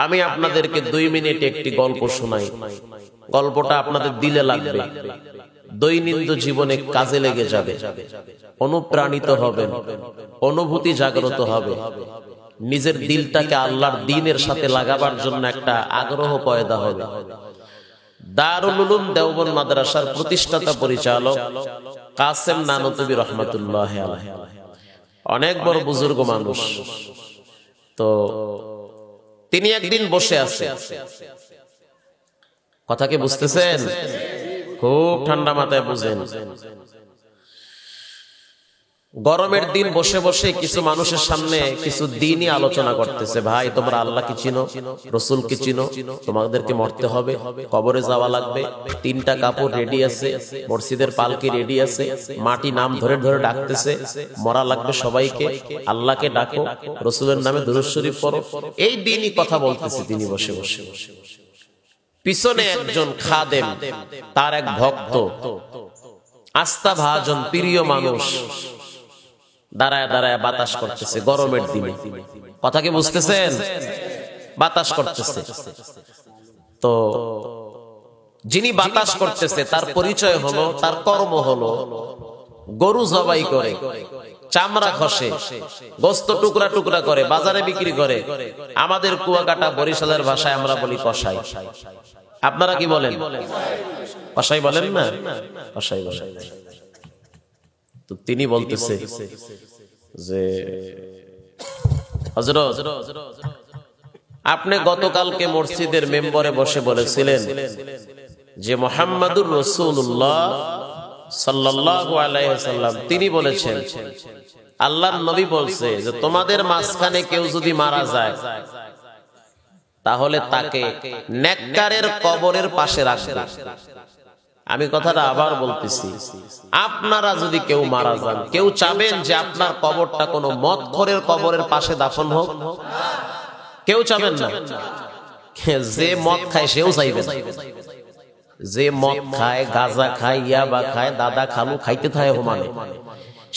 আমি আপনাদেরকে 2 মিনিট একটি গল্প শোনাই। গল্পটা আপনাদের দিলে লাগবে, দৈনন্দিন জীবনে কাজে লেগে যাবে, অনুপ্রাণিত হবেন, অনুভূতি জাগ্রত হবে, নিজের দিলটাকে আল্লাহর দ্বীনের সাথে লাগাবার জন্য একটা আগ্রহ পয়দা হবে। দারুল উলুম দেওবন্দ মাদ্রাসার প্রতিষ্ঠাতা পরিচালক কাসেম নানতুবি রহমাতুল্লাহ আলাইহি, অনেক বড় বুজুর্গ মানুষ। তো তিনি একদিন বসে আছেন, কথা কি বুঝতেছেন? খুব ঠান্ডা মাথায় বুঝেন। গরমের দিন বসে বসে কিছু মানুষের সামনে কিছু দিনই আলোচনা করতেছে। ভাই, তোমরা আল্লাহ কি চিনো, রসুল কি চিনো, তোমাদেরকে মরতে হবে, কবরে যাওয়া লাগবে, 3টা কাপড় রেডি আছে, মসজিদের পালকি রেডি আছে, মাটি নাম ধরে ধরে ডাকতেছে, মরা লাগবে সবাইকে, আল্লাহকে ডাকো, রসুলের নামে দুরূদ শরীফ পড়ো। এই দিনই কথা বলতেছে তিনি বসে বসে। পিছনে একজন খাদেম, তার এক ভক্ত, আস্থা ভাজন, প্রিয় মানুষ, দাঁড়ায় দাঁড়ায় বাতাস করতেছে গরমের দিনে। কথা কি বুঝতেছেন? বাতাস করতেছে। তো যিনি বাতাস করতেছে তার পরিচয় হলো, তার কর্ম হলো গরু জবাই করে, চামড়া খসে, গোস্ত টুকরা টুকরা করে বাজারে বিক্রি করে। আমাদের কুয়াকাটা বরিশালের ভাষায় আমরা বলি কসাই। আপনারা কি বলেন? কসাই বলেন না? কসাই বলেন। তো তিনি বলতেছে যে হযরত, আপনি গতকালকে মসজিদের মেম্বরে বসে বলেছিলেন যে মুহাম্মাদুর রাসূলুল্লাহ সাল্লাল্লাহু আলাইহি ওয়াসাল্লাম তিনি বলেছেন, আল্লাহর নবী বলছে যে তোমাদের মাঝখানে কেউ যদি মারা যায় তাহলে তাকে নেককারের কবরের পাশে রাখবে। আমি কথাটা আবার বলতেছি, আপনারা যদি কেউ মারা যান, কেউ চাবেন যে আপনার কবরটা কোনো মদখোরের কবরের পাশে দাফন হোক? কেউ চাবেন না। যে মদ খায় সেও চাইবে না। যে মদ খায়, গাঁজা খায়, ইয়াবা খায়, দাদা খালু খাইতে থাকে মানে,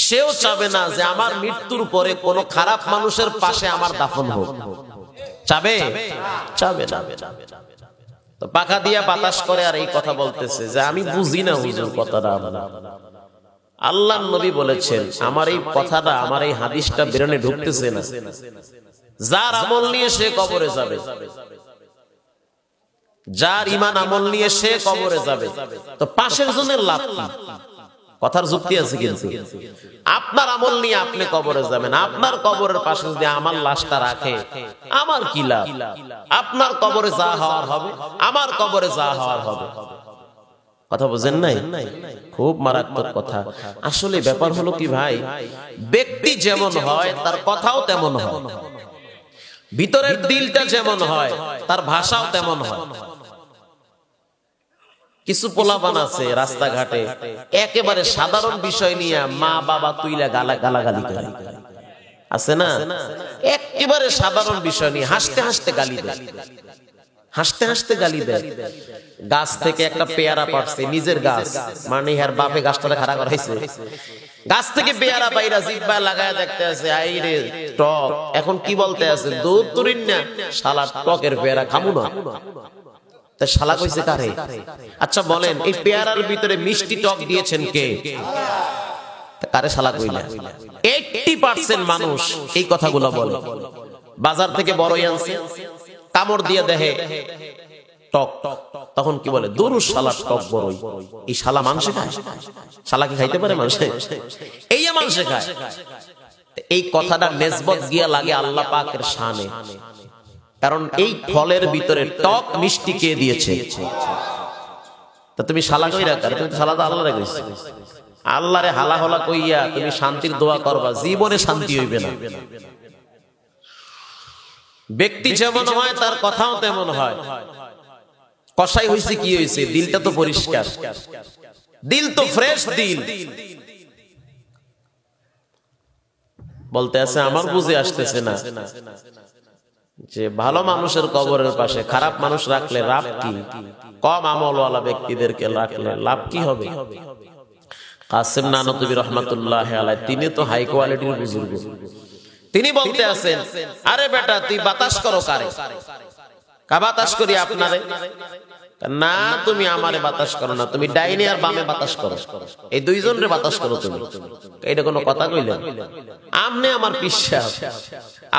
সেও চাবে না যে আমার মৃত্যুর পরে কোনো খারাপ মানুষের পাশে আমার দাফন হোক। চাবে? চাবে না। তো পাখা দিয়া বাতাস করে আর এই কথা বলতেছে যে আমি বুঝি না হুজুর কথাটা। আল্লাহর নবী বলেছেন, আমার এই কথাটা, আমার এই হাদিসটা বেরোনে ঢুকতেছে না। যার আমল নিয়ে সে কবরে যাবে, যার ঈমান আমল নিয়ে সে কবরে যাবে। তো পাশের জনের লাভ কি? কথার যুক্তি আছে কিন্তু। আপনার আমল নিয়ে আপনি কবরে যাবেন, আপনার কবরের পাশে যদি আমার লাশটা রাখে আমার কি লাভ? আপনার কবরে যা হওয়ার হবে, আমার কবরে যা হওয়ার হবে। কথা বুঝেন নাই? খুব মারাত্মক কথা। আসলে ব্যাপার হলো কি ভাই, ব্যক্তি যেমন হয় তার কথাও তেমন হয়, ভিতরের দিলটা যেমন হয় তার ভাষাও তেমন হয়। কিছু পোলাপান আছে রাস্তাঘাটে একেবারে সাধারণ বিষয় নিয়ে মা বাবা তুইলা গালাগালি করে, আছে না? একেবারে সাধারণ বিষয় নিয়ে হাসতে হাসতে গালি দেয়, হাসতে হাসতে গালি দেয়। গাছ থেকে একটা পেয়ারা পাড়ছে, নিজের গাছ, মানে আর বাপে গাছটা খাড়া করাইছে, গাছ থেকে পেয়ারা পাইরা জিহ্বা লাগায় দেখতে আছে, আই রে টক। এখন কি বলতে আছে, দুধ তুরিন না শালা, টকের পেয়ারা খামু না। শালা কইছে কারে? আচ্ছা বলেন, এই পেয়ারার ভিতরে মিষ্টি টক দিয়েছেন কে? কারে শালা কইলা? 80% মানুষ এই কথাগুলো বলে। বাজার থেকে বড়ই আনছে, কামড় দিয়ে দেখে টক, তখন কি বলে, দূর শালা টক বড়ই। এই শালা মানুষে খায়? শালা কি খাইতে পারে মানুষে? এই মানুষে খায়। এই কথাটা নেসবত গিয়া লাগে আল্লাহ পাকের শানে, কারণ এই ফলের ভিতরে টক মিষ্টি কে দিয়েছে? তা তুমি শালা কইরা, তুমি শালা তো আল্লাহরে কইছো। আল্লাহরে হালা হলা কইয়া তুমি শান্তির দোয়া করবা, জীবনে শান্তি হইবে না। ব্যক্তি যেমন হয় তার কথাও তেমন হয়। কসাই হইছে কি হইছে, দিলটা তো পরিষ্কার, দিল তো ফ্রেশ দিল। বলতে আছে আমার বুঝে আসতেছে না যে ভালো মানুষের কবরের পাশে খারাপ মানুষ রাখলে লাভ কি? কম আমলওয়ালা ব্যক্তিদেরকে রাখলে লাভ কি হবে? কাসেম নানতুবি রহমাতুল্লাহ আলাইহি তিনি তো হাই কোয়ালিটির বুজুর্গ, তিনি বলতে আছেন, আরে বেটা তুই বাতাস করো কারে? কা বাতাস করি আপনারে? না তুমি আমারে বাতাস করো না, তুমি ডাইনে আর বামে বাতাস করো, এই দুইজনরে বাতাস করো তুমি। এটা কোনো কথা কইলেন? আপনি আমার পিসা,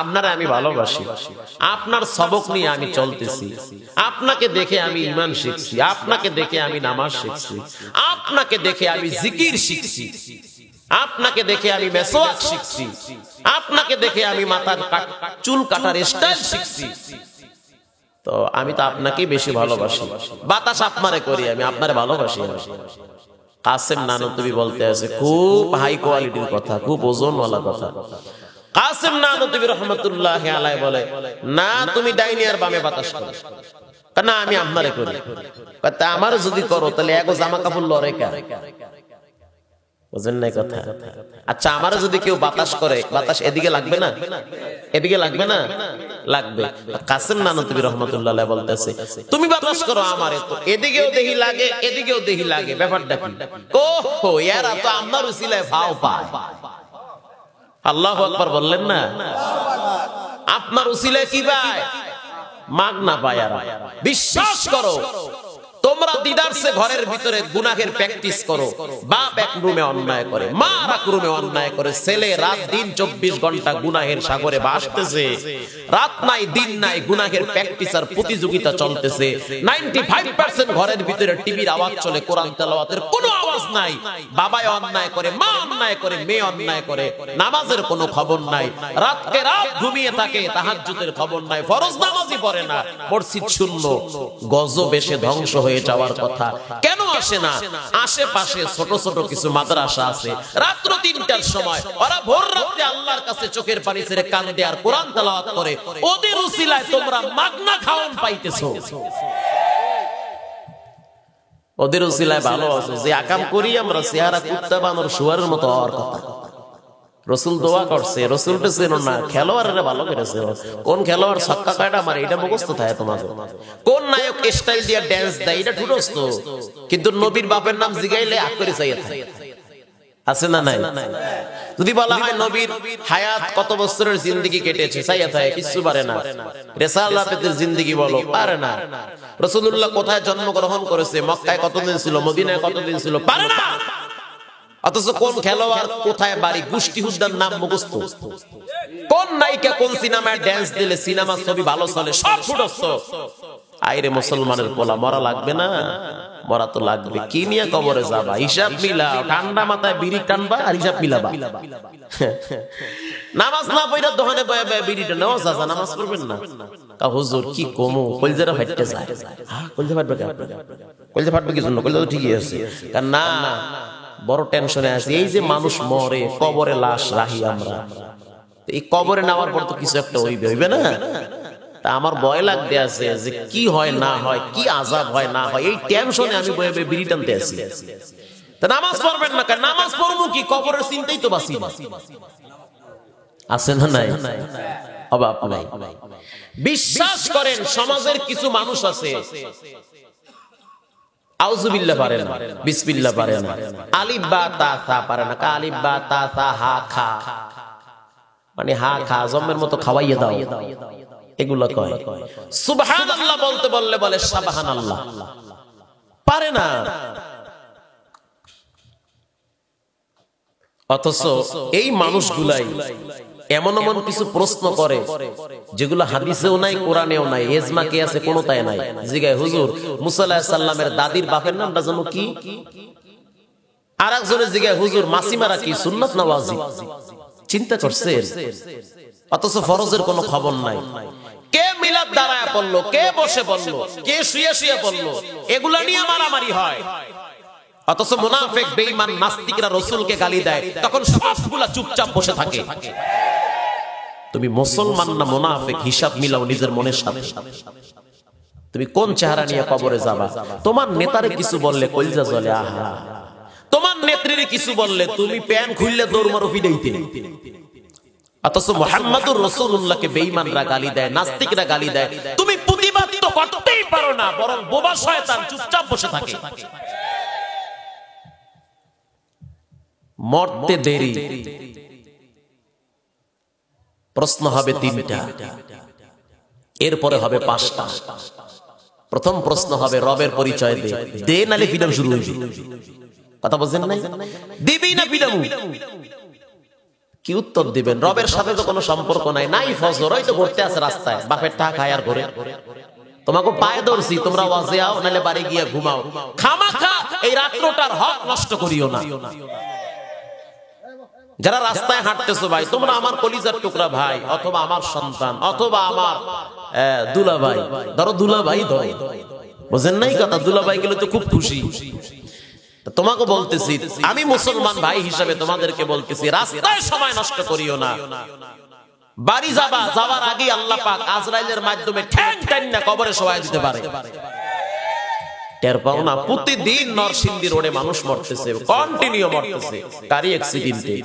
আপনারে আমি ভালোবাসি, আপনার সবক নিয়ে আমি চলতেছি, আপনাকে দেখে আমি ঈমান শিখছি, আপনাকে দেখে আমি নামাজ শিখছি, আপনাকে দেখে আমি জিকির শিখছি, আপনাকে দেখে আমি মেসওয়াক শিখছি, আপনাকে দেখে আমি মাথার চুল কাটার স্টাইল শিখছি। তো আমি তো আপনাকেই বেশি ভালোবাসি, বাতাস আপনারে করি, আমি আপনারে ভালোবাসি। কাসেম নানতুবি বলতে আছে, খুব হাই কোয়ালিটির কথা, খুব ওজনওয়ালা কথা। কাসেম নানতুবি রহমাতুল্লাহি আলাইহি বলে, না তুমি ডাইনে আর বামে বাতাস করো। না আমি আপনারে করি। তা আমারও যদি করো তাহলে এগো জামা কাপড় লড়ে কা? বুঝেন নাই কথা? আচ্ছা আমারও যদি কেউ বাতাস করে, বাতাস এদিকে লাগবে না? এদিকে লাগবে না? লাগবে। কাসেম নানতুবি রাহমাতুল্লাহ আলাইহি বলতেছে, তুমি বাতাস করো আমারে, তো এদিকেও দেহি লাগে এদিকেও দেহি লাগে, ব্যাপারটা কি? ওহো এরা তো আমার উসিলায় ভাও পায়। আল্লাহু আকবার বললেন না? আপনার উসিলায় কি পায়? মাগনা পায়। বিশ্বাস করো, তোমরা দিদারসে ঘরের ভিতরে গুনাহের প্র্যাকটিস করো, বাপ এক রুমে অন্যায় করে, মা এক রুমে অন্যায় করে, ছেলে রাত দিন 24 ঘন্টা গুনাহের সাগরে ভাসতেছে, রাত নাই দিন নাই গুনাহের প্র্যাকটিস আর প্রতিযোগিতা চলতেছে। 95% ঘরের ভিতরে টিভির আওয়াজ চলে, কোরআন তেলাওয়াতের কোনো আওয়াজ নাই। বাবায় অন্যায় করে, মা অন্যায় করে, মেয়ে অন্যায় করে, নামাজের কোনো খবর নাই, রাতকে রাত ঘুমিয়ে থাকে, তাহাজ্জুদের খবর নাই, ফরজ নামাজই পড়ে না, মসজিদ শূন্য, গজব এসে ধ্বংস হয়ে যাওয়ার কথা কেন আসে না? আশেপাশে ছোট ছোট কিছু মাদ্রাসা আছে, রাত্র 3টার সময় ওরা ভোর রাতে আল্লাহর কাছে চোখের পানি ছেড়ে কান্দে আর কোরআন তেলাওয়াত করে, ওদের উসিলায় তোমরা মাগনা খাওয়ান পাইতেছো। ওদের উসিলায় ভালো আছে, যে আকাম করি আমরা চেহারা কুত্তা বানর শুয়ারের মতো হওয়ার কথা। রসুল দোয়া করছে, রসুলটা চেনো না, খেলোয়াড়রা ভালো করেছে। কোন খেলোয়াড় ছক্কা কয়টা মারে এটা মুখস্থ থাকে তোমাদের, কোন নায়ক স্টাইল দিয়ে ড্যান্স দেয় এটা ঠুটস্থ, কিন্তু নবীর বাপের নাম জিগাইলে আগ করে চাইয়া থাকে। আছে না নাই? যদি বলা হয় নবীর হায়াত কত বছরের জিন্দেগি কেটেছে, চাইয়া থাকে, কিছু পারে না। রিসালাতের জিন্দেগি বলো, পারে না। রাসূলুল্লাহ কোথায় জন্মগ্রহণ করেছে, মক্কায় কতদিন ছিল, মদিনায় কতদিন ছিল, পারে না। অথচ কোন খেলোয়াড় কোথায় বাড়ি, গোষ্ঠী হুদ্দার নাম মুখস্থ, কোন নায়িকা কোন সিনেমায় ড্যান্স দিলে সিনেমা ছবি ভালো চলে, সব ফুটস্থ। আইরে মুসলমানের পোলা, মরা লাগবে না? মরা তো লাগবে। কি নিয়ে কবরে যাবা? হিসাব মিলাও, ঠান্ডা মাথায় বিড়ি টানবা আর হিসাব মিলাবা। নামাজ না পড়া দোকানে বয়ে বয়ে বিড়িটা নেওয়া যাচ্ছে, নামাজ পড়বেন না? তা হুজুর কি কমু, কলজাটা ফাটতে যায়। কলজা ফাটবে কেন? কলজা ফাটবে কি জন্য? কলজা তো ঠিকই আছে। না বড় টেনশনে আছে, এই যে মানুষ মরে, কবরে লাশ রাখি আমরা, এই কবরে নেওয়ার পর তো কিছু একটা হইবে না? তা আমার ভয় লাগতে আছে যে কি হয় না হয়, কি আযাব হয় না হয়, এই টেনশনে আমি বয়ে বয়ে বিড়ি টানতে আছি। তা নামাজ পড়বেন না কেন? নামাজ পড়বো কি, কবরের চিন্তাই তো বাঁচি না। আছে না নাই? অবাক নাই। বিশ্বাস করেন সমাজের কিছু মানুষ আছে আউযুবিল্লাহ পারে না, বিসমিল্লাহ পারে না, আলিফ বা তা সা পারে না, আলিফ বা তা সা হা খা, মানে হা খা জম্মের মতো খাওয়াইয়া দাও, এগুলো কয়। সুবহানাল্লাহ বলতে বললে বলে সুবহানাল্লাহ, পারে না। অথচ এই মানুষগুলাই এমন এমন কিছু প্রশ্ন করে যেগুলো হাদিসেও নাই, কোরআনেও নাই, ইজমা কিয়াসে কোনোটাই নাই। জিগায় হুজুর মুসা আলাইহিস সালামের দাদির বাপের নামটা জানো কি? আরেকজনে জিগায় হুজুর মাসিমারা কি সুন্নাত না ওয়াজিব? চিন্তা করছেন? অথচ ফরজের কোনো খবর নাই। কে মিলাদ দাঁড়ায় পড়লো, কে বসে পড়লো, কে শুয়ে শুয়ে পড়লো, এগুলা নিয়ে মারামারি হয়। অথচ মুনাফিক বেঈমান নাস্তিকরা রাসূলকে গালি দেয়, তখন সবগুলা চুপচাপ বসে থাকে। তুমি মুসলমান না মুনাফিক, হিসাব মিলাও নিজের মনের সাথে। তুমি কোন চেহারা নিয়ে কবরে যাবা? তোমার নেতারে কিছু বললে কলিজা জ্বলে, আহা। তোমার নেত্রীরে কিছু বললে তুমি প্যান খুললে দৌড় মারো ফিডাইতে। অথচ মুহাম্মদুর রাসূলুল্লাহকে বেঈমানরা গালি দেয়, নাস্তিকরা গালি দেয়, তুমি প্রতিবাদ তো করতেই পারো না, বরং বোবা শয়তান চুপচাপ বসে থাকে। মরতে দেরি, প্রশ্ন হবে 3টা, এরপরে হবে 5টা। প্রথম প্রশ্ন হবে রবের পরিচয় দে, দে নালে পিটানো শুরু হইবে। কথা বুঝেন নাই? দিবি না পিটামু? কি উত্তর দিবেন? রবের সাথে তো কোনো সম্পর্ক নাই, নাই ফজর, ওই তো ঘুরতে আছে রাস্তায়, বাপের টাকা খায় আর ঘরে। তোমাকে পায়ে ধরছি, তোমরা ওয়াজে আও নালে বাড়ি গিয়ে ঘুমাও, খামাখা এই রাত্রটার হক নষ্ট করিও না। যারা রাস্তায় হাঁটতেছো ভাই, তোমরা আমার কলিজার টুকরা ভাই, অথবা আমার সন্তান, অথবা আমার দুলাভাই, ধরো দুলাভাই ধরো, বুঝেন নাই কথা? দুলাভাই গেলে তো খুব খুশি। তোমাকে বলতেছি, আমি মুসলমান ভাই হিসাবে তোমাদেরকে বলতেছি, রাস্তায় সময় নষ্ট করিও না। বাড়ি যাবা, যাওয়ার আগে আল্লাহ পাক আজরাইলের মাধ্যমে ঠ্যাং টাইনা কবরে শোয়াই দিতে পারে। টের পাও না? প্রতিদিন নরসিংদী রোডে মানুষ মরতেছে, কন্টিনিউ মরতেছে গাড়ি অ্যাক্সিডেন্টে।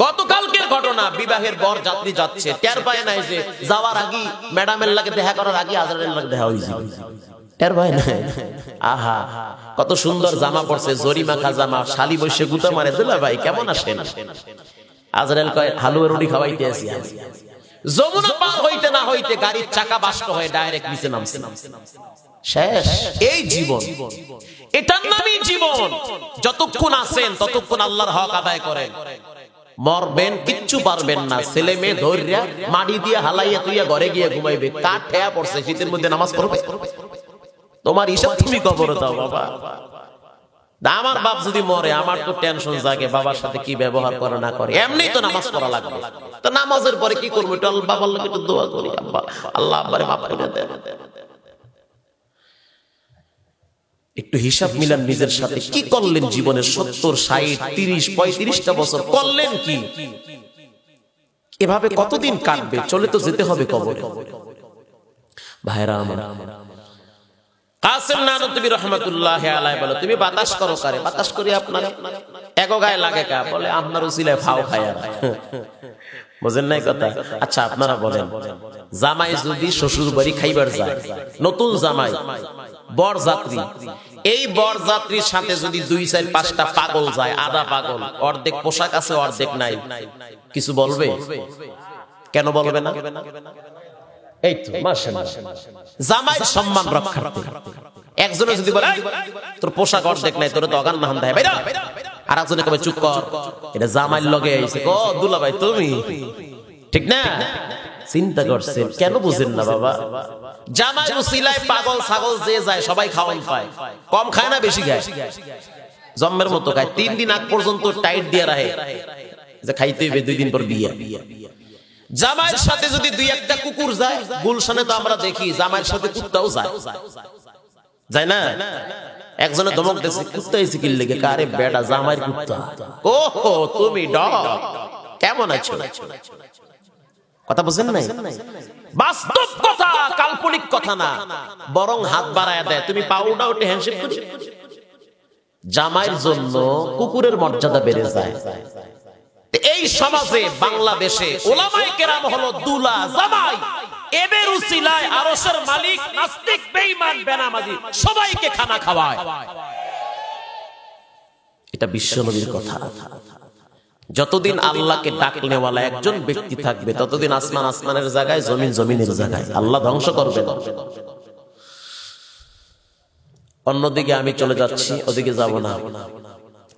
গতকালকের ঘটনা, বিবাহের বর যাত্রী যাচ্ছে, টের পায় নাই যে যাওয়ার আগে ম্যাডামের লাগে দেখা করার আগে আজরাইলের লাগে দেখা হইছে। টের পায় না? আহা, কত সুন্দর জামা পড়ছে, জরিমাখা জামা, শালি বসে গুতা মারে, দুলা ভাই কেমন আসেন? আজরাইল কয় হালুয়া রুটি খাওয়াইতে আসি। যমুনা পার হইতে না হইতে গাড়ির চাকা বাস্ট হয়ে ডাইরেক্ট নিচে নামছে। শেষ। এই জীবন, এটার নামই জীবন। যতক্ষণ আছেন ততক্ষণ আল্লাহর হক আদায় করেন। মরবেন, কিচ্ছু পারবেন না। ছেলে মেয়ে ধৈর্য মাটি দিয়ে হালাইয়া তুইয়া ঘরে গিয়ে ঘুমাইবে। কাঠ ঠেয়া পড়ছে, শীতের মধ্যে নামাজ পড়বে? তোমার হিসাব তুমি কবরে দাও বাবা। আমার বাপ যদি মরে, আমার তো টেনশন জাগে, বাবার সাথে কি ব্যবহার করে না করে। এমনি তো নামাজ পড়া লাগবে, তো নামাজের পরে কি করবো? একটু বাবার লাগে একটু দোয়া করি, আব্বা আল্লাহ আব্বারে মাফ করে দেন। একটু হিসাব মিলান নিজের সাথে, কি করলেন জীবনে? 70, 60, 30, 35টা বছর করলেন কি? এভাবে কতদিন কাটবে? চলে তো যেতে হবে কবরে। ভাইরা আমার, কাসেম নানতুবি রহমাতুল্লাহি আলাইহি বলে, তুমি বাতাস করো কারে? বাতাস করি আপনার এগো গায়ে লাগে কা? বলে আপনার উসিলায় ফাও খায়। বুঝেন নাই কথা? আচ্ছা আপনারা বলেন, জামাই যদি শ্বশুর বাড়ি খাইবার যায়, নতুন জামাই বর যাত্রী, এই বর যাত্রীর সাথে যদি 2, 4, 5টা পাগল যায়, আধা পাগল, অর্ধেক পোশাক আছে অর্ধেক নাই, কিছু বলবে? কেন বলবে না? এই তো মাশাআল্লাহ, জামাইয়ের সম্মান রক্ষার্থে একজনে যদি বলে তোর পোশাক অর্ধেক নাই, তোর তো অগান নাহান দেয় বাইরা, আর একজনে কবে চুপ কর, এটা জামাইয়ের লগে আইছে। ও দুলা ভাই তুমি, ঠিক না? চিন্তা করছেন? কেন বুঝেন না বাবা? জামাই উসিলায় পাগল ছাগল যে যায় সবাই খাওয়ান পায়, কম খায় না বেশি খায়? জম্মের মতো খায়। 3 দিন আগ পর্যন্ত টাইট দিয়ে রাখে যে খাইতে হইবে, 2 দিন পর বিয়া। জামাইয়ের সাথে যদি 2-1টা কুকুর যায়, গুলশানে তো আমরা দেখি জামাইয়ের সাথে কুত্তাও যায়, যায় না? একজনে ধমক দিয়েছে, কুত্তা এসে কি লেগে? কারে বেটা জামাইয়ের কুত্তা। ওহো তুমি ডগ, কেমন আছো? কথা বুঝেন নাই? বাস্তব কথা, কাল্পনিক কথা না, বরং হাত বাড়ায় দেয়। তুমি পাউডা উঠে হ্যান্ডশেক করি। জামাইয়ের জন্য কুকুরের মর্যাদা বেড়ে যায়। এই সমাজে, বাংলাদেশে উলামায়ে কেরাম হলো দুলা, জামাই, এদের উসিলায় আরশের মালিক নাস্তিক, বেঈমান, বেনামাজি সবাইকে খানা খাওয়ায়। এটা বিশ্বনবীর কথা। যতদিন আল্লাহকে ডাকনেওয়ালা একজন ব্যক্তি থাকবে, ততদিন আসমান আসমানের জায়গায়, জমিন জমিনের জায়গায়। আল্লাহ ধ্বংস করবে না। অন্যদিকে আমি চলে যাচ্ছি, ওদিকে যাব না।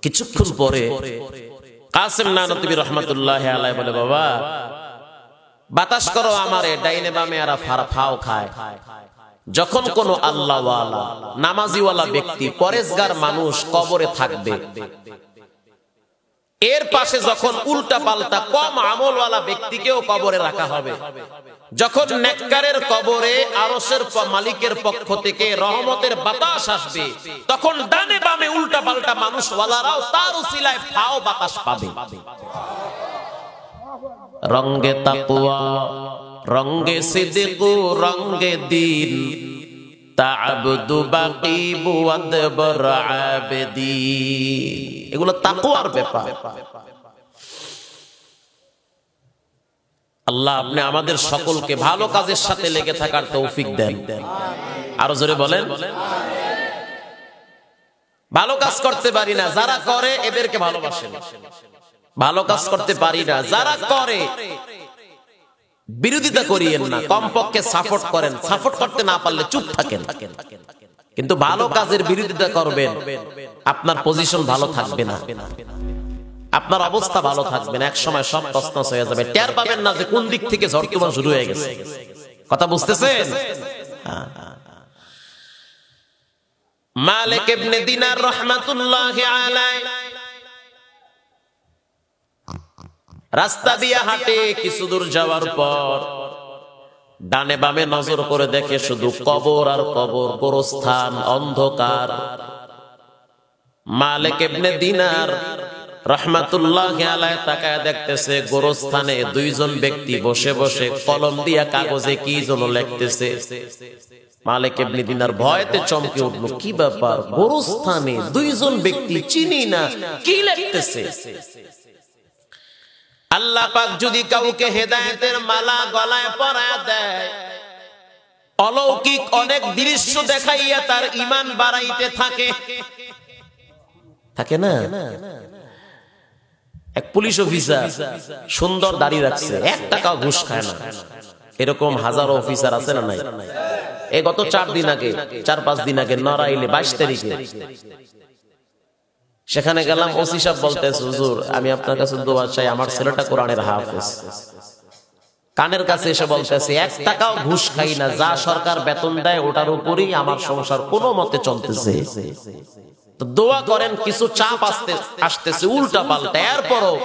কিছুক্ষণ পরে কাসেম নানতুবি রহমাতুল্লাহি আলাইহি বলে, বাবা বাতাস করো আমারে, ডাইনে বামে আর ফাও খায়। যখন কোন আল্লাহওয়ালা, নামাজিওয়ালা ব্যক্তি, পরেজগার মানুষ কবরে থাকবে, এর পাশে যখন উল্টা পাল্টা কম আমলওয়ালা ব্যক্তিকেও কবরে রাখা হবে, যখন নেককারের কবরে আরশের মালিকের পক্ষ থেকে রহমতের বাতাস আসবে, তখন ডানে বামে উল্টা পাল্টা মানুষওয়ালারাও তার উসিলায় ফাও বাতাস পাবে। রঙ্গে তাকওয়া, রঙ্গে সিদক, রঙ্গে দ্বীন, তা'আবদু বাকিবু ওয়াদবর আবেদীন। এগুলো তাকওয়ার ব্যাপার। আল্লাহ আপনি আমাদের সকলকে ভালো কাজের সাথে লেগে থাকার তৌফিক দেন। আরো জোরে বলেন। ভালো কাজ করতে পারি না, যারা করে এদেরকে ভালোবাসেন। ভালো কাজ করতে পারি না, যারা করে বিরোধিতা করিয়েন না, কমপক্ষে সাপোর্ট করেন। সাপোর্ট করতে না পারলে চুপ থাকেন, কিন্তু ভালো কাজের বিরোধিতা করবেন, আপনার পজিশন ভালো থাকবে না, আপনার অবস্থা ভালো থাকবে না। এক সময় সব তছনছ হয়ে যাবে, টের পাবেন না যে কোন দিক থেকে ঝড় তুফান শুরু হয়ে গেছে। কথা বুঝতেছেন? মালিক ইবনে দিনার রাহমাতুল্লাহি আলাইহি রাস্তা দিয়ে হাঁটে, কিছু দূর যাওয়ার পর ডানে বামে নজর করে দেখে শুধু কবর আর কবর, গোরস্থান, অন্ধকার। মালিক ইবনে দিনার রাহমাতুল্লাহি আলাইহি তাকায় দেখতেছে গোরস্থানে দুইজন ব্যক্তি বসে বসে কলম দিয়া কাগজে কি যেন লিখতেছে। মালিক ইবনে দিনার ভয়তে চমকে উঠল, কি ব্যাপার, গোরস্থানে দুইজন ব্যক্তি, চিনি না, কি লিখতেছে? আল্লাহ পাক যদি কাউকে হেদায়েতের মালা গলায় পরায় দেয়, অলৌকিক অনেক দৃশ্য দেখাইয়া তার ঈমান বাড়াইতে থাকে, থাকে না? এক পুলিশ অফিসার সুন্দর দাড়ি রাখছে, 1 টাকাও ঘুষ খায় না। এরকম হাজারো অফিসার আছে না নাই? এই গত 4 দিন আগে, 4-5 দিন আগে নড়াইলে 22 তারিখে সেখানে গেলাম। ওসি সাহেব বলতেছে, হুজুর আমি আপনার কাছে দোয়া চাই, আমার ছেলেটা কোরআনের হাফেজ। কানের কাছে এসে বলতেছে, 1 টাকাও ঘুষ খাই না, যা সরকার বেতন দেয় ওটার উপরই আমার সংসার কোনো মতে চলতেছে। তো দোয়া করেন, কিছু চাপ আসতেছে উল্টা পাল্টা, এরপরও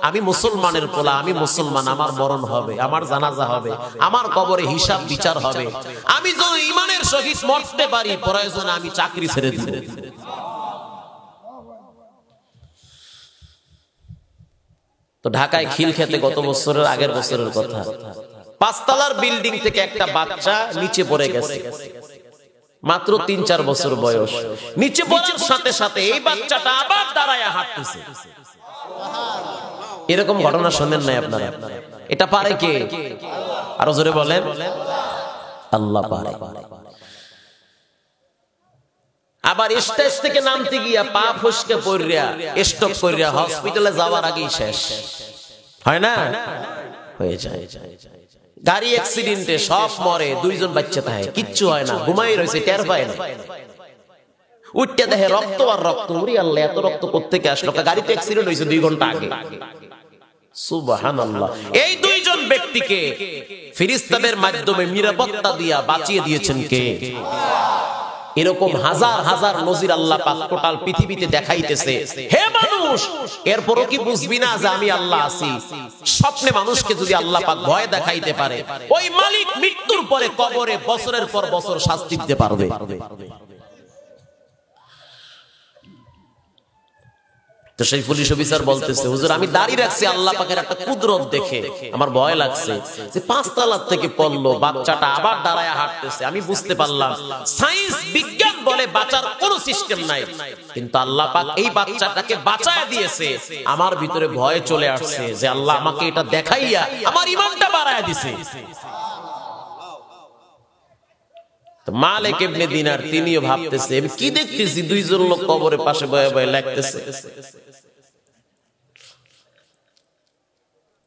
আমি মুসলমানের পোলা, আমি মুসলমান, আমার মরণ হবে, আমার জানাজা হবে, আমার কবরে হিসাব বিচার হবে। আমি যদি ঈমানের সহিত মরতে পারি, প্রয়োজনে আমি চাকরি ছেড়ে দিব। তো ঢাকায় খিলক্ষেতে গত বছরের আগের বছরের কথা, 5 তলার বিল্ডিং থেকে একটা বাচ্চা নিচে পড়ে গেছে, মাত্র 3-4 বছর বয়স। নিচে পড়ার সাথে সাথে এই বাচ্চাটা আবার দাঁড়ায় হাঁটতেছে। এরকম ঘটনা শুনেন নাই আপনারা? এটা পারে কে? আরো জোরে বলেন, আল্লাহ পারে। আবার স্টেজ থেকে নামতে গিয়া পা ফসকে পড়িয়া স্টক করিয়া হসপিটালে যাওয়ার আগেই শেষ হয় না? হয়ে যায়। গাড়ি অ্যাক্সিডেন্টে সব মরে, 2জন বাচ্চা থাকে, কিচ্ছু হয় না, ঘুমাই রয়েছে, টের পায় না। উঠতে দেখে রক্ত আর রক্ত। ওরে আল্লাহ, এত রক্ত কোত্থেকে আসলো? গাড়িতে অ্যাক্সিডেন্ট হয়েছে 2 ঘন্টা আগে। সুবহানাল্লাহ। এই 2জন ব্যক্তিকে ফেরেশতাদের মাধ্যমে নিরাপত্তা দিয়া বাঁচিয়ে দিয়েছেন কে? এরকম হাজার হাজার নজির আল্লাহ পাক টোটাল পৃথিবীতে দেখাইতেছে। হে মানুষ, এরপরও কি বুঝবি না যে আমি আল্লাহ আছি? স্বপ্নে মানুষকে যদি আল্লাহ পাক ভয় দেখাইতে পারে, ওই মালিক মৃত্যুর পরে কবরে বছরের পর বছর শাস্তি দিতে পারবে। তো সেই পুলিশ অফিসার বলতেছে, হুজুর আমি দাঁড়িয়ে রাখছি আল্লাহ পাকের একটা কুদরত দেখে আমার ভয় লাগছে যে 5 তলার থেকে পড়লো, বাচ্চাটা আবার দাঁড়ায় হাঁটতেছে। আমি বুঝতে পারলাম সায়েন্স বিজ্ঞান বলে বাঁচার কোনো সিস্টেম নাই, কিন্তু আল্লাহ পাক এই বাচ্চাটাকে বাঁচায় দিয়েছে। আমার ভিতরে ভয় চলে আসছে যে আল্লাহ আমাকে এটা দেখাইয়া আমার ঈমানটা বাড়ায় দিয়েছে। মালিক ইবনে দিনার তিনিও ভাবতেছে, কি দেখতেছি 2জন লোক কবরের পাশে বয়ে বয়ে লিখতেছে।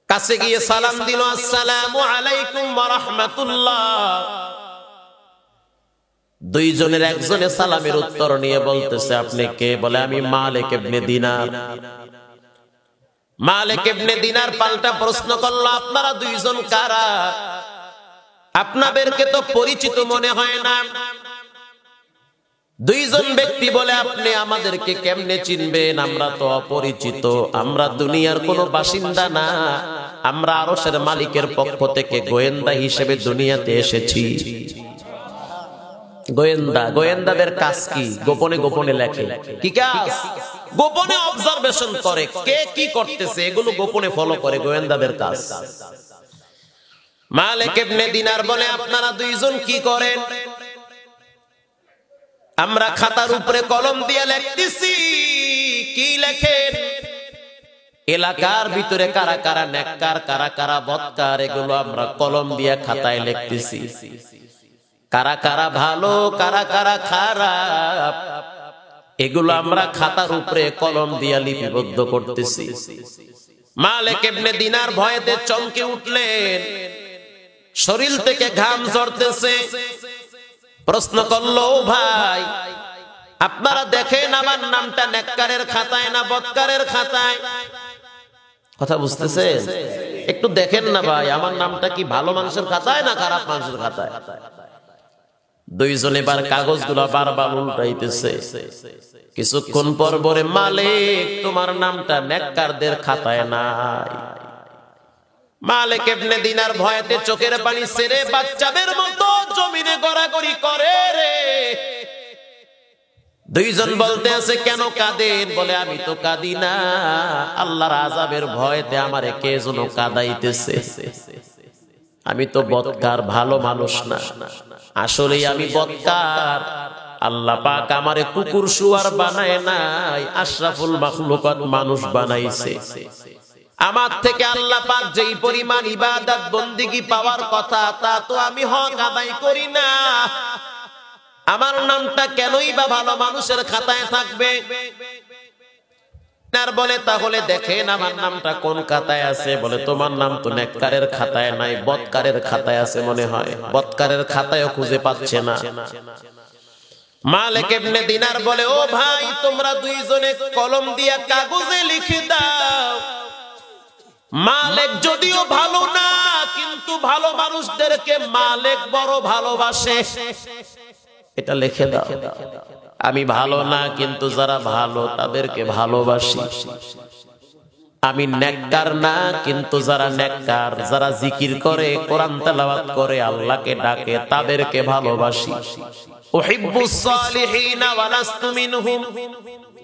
কাছে গিয়ে সালাম দিল, আসসালামু আলাইকুম ওয়া রাহমাতুল্লাহ। 2জনের একজনে সালামের উত্তর নিয়ে বলতেছে, আপনি কে? বলে, আমি মালিক ইবনে দিনার। মালিক ইবনে দিনার পাল্টা প্রশ্ন করলো, আপনারা 2জন কারা? আপনাদেরকে তো পরিচিত মনে হয় না। 2জন ব্যক্তি বলে, আপনি আমাদেরকে কেমনে চিনবেন? আমরা তো অপরিচিত, আমরা দুনিয়ার কোনো বাসিন্দা না, আমরা আরশের মালিকের পক্ষ থেকে গোয়েন্দা হিসেবে দুনিয়াতে এসেছি। গোয়েন্দাদের কাজ কি? গোপনে গোপনে লেখে। কি কাজ? গোপনে অবজারভেশন করে, কে কি করতেছে এগুলো গোপনে ফলো করে, গোয়েন্দাদের কাজ। মালিক ইবনে দিনার বলে, আপনারা 2জন কি করেন? আমরা খাতার উপরে কলম দিয়ে লিখতেছি। কি লেখেন? এলাকার ভিতরে কারা কারা নেককার, কারা কারা বদকার, এগুলো আমরা কলম দিয়ে খাতায় লিখতেছি। কারা কারা ভালো, কারা কারা খারাপ, এগুলো আমরা খাতার উপরে কলম দিয়ে লিপিবদ্ধ করতেছি। মালিক ইবনে দিনার ভয়েতে চমকে উঠলেন। শরীর থেকে ঘাম ঝরতেছে। প্রশ্ন করলো, ভাই আপনারা দেখেন আমার নামটা নেককারের খাতায় না বদকারের খাতায়? কথা বুঝতেছেন? একটু দেখেন না ভাই, আমার নামটা কি ভালো মানুষের খাতায় না খারাপ মানুষের খাতায়? দুইজনে বার কাগজগুলো বারবার উল্টাইতেছে। কিছুক্ষণ পর বলে, মালিক তোমার নামটা নেককারদের খাতায় নাই। মালিক ইবনে দিনার ভয়েতে চোখের পানি ছেড়ে বাচ্চাদের মতো জমিনে গড়াগড়ি করে রে। দুইজন বলতে আছে, কেন কাঁদেন? বলে, আমি তো কাঁদি না, আল্লাহর আযাবের ভয়েতে আমারে কে যেন কাঁদাইতেছে। আমি তো বদকার, ভালো মানুষ না। আসলে আমি বদকার। আল্লাহ পাক আমারে কুকুর শুয়ার বানায় নাই, আশরাফুল মাখলুকাত মানুষ বানাইছে। আমার থেকে আল্লাহ পাক যেই পরিমাণ ইবাদত বন্দেগী পাওয়ার কথা তা তো আমি হক আদায় করি না। আমার নামটা কেনই বা ভালো মানুষের খাতায় থাকবে? বলে, তাহলে দেখেন আমার নামটা কোন খাতায় আছে? বলে, তোমার নাম তো নেককারের খাতায় নাই, বদকারের খাতায় আছে মনে হয়। বদকারের খাতায়ও খুঁজে পাচ্ছে না। মালিক ইবনে দিনার বলে, ও ভাই তোমরা দুইজনে কলম দিয়া কাগজে লিখে দাও, মালিক যদিও ভালো না কিন্তু ভালো মানুষদেরকে মালিক বড় ভালোবাসে। এটা লিখে দাও, আমি ভালো না কিন্তু যারা ভালো তাদেরকে ভালোবাসি। আমি নেককার না কিন্তু যারা নেককার, যারা জিকির করে, কোরআন তেলাওয়াত করে, আল্লাহকে ডাকে, তাদেরকে ভালোবাসি। উহিব্বুস সালিহিনা ওয়া লাস্তু মিনহুম